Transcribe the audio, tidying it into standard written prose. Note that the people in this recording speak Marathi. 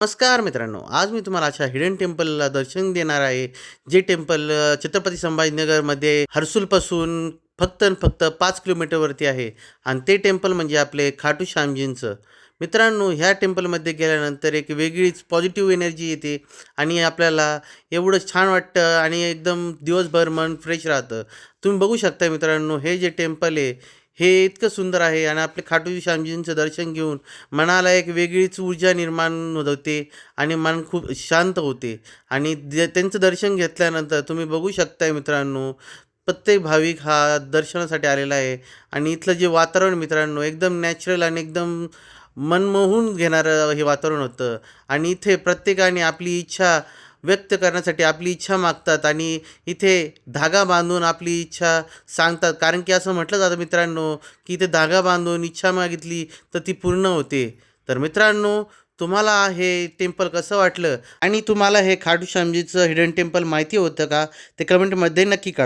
नमस्कार मित्रांनो, आज मी तुम्हाला अशा हिडन टेम्पलला दर्शन देणार आहे. जे टेम्पल छत्रपती संभाजीनगरमध्ये हर्सूलपासून फक्त आणि फक्त 5 किलोमीटरवरती आहे आणि ते टेम्पल म्हणजे आपले खाटू श्यामजींचं. मित्रांनो, ह्या टेम्पलमध्ये गेल्यानंतर एक वेगळीच पॉझिटिव्ह एनर्जी येते आणि आपल्याला एवढं छान वाटतं आणि एकदम दिवसभर मन फ्रेश राहतं. तुम्ही बघू शकता मित्रांनो, हे जे टेम्पल आहे, हे इतकं सुंदर आहे आणि आपले खाटू श्यामजींचं दर्शन घेऊन मनाला एक वेगळीच ऊर्जा निर्माण होते आणि मन खूप शांत होते आणि त्यांचं दर्शन घेतल्यानंतर तुम्ही बघू शकताय मित्रांनो, प्रत्येक भाविक हा दर्शनासाठी आलेला आहे आणि इथलं जे वातावरण मित्रांनो एकदम नॅचरल आणि एकदम मनमोहून घेणारं हे वातावरण होतं आणि इथे प्रत्येकाने आपली इच्छा व्यक्त करण्यासाठी आपली इच्छा मागतात आणि इथे धागा बांधून आपली इच्छा सांगतात. कारण की असं म्हटलं जातं मित्रांनो, की इथे धागा बांधून इच्छा मागितली तर ती पूर्ण होते. तर मित्रांनो, तुम्हाला हे टेम्पल कसं वाटलं आणि तुम्हाला हे खाटू श्यामजीचं हिडन टेम्पल माहिती होतं का? ते कमेंटमध्ये नक्की कळवा.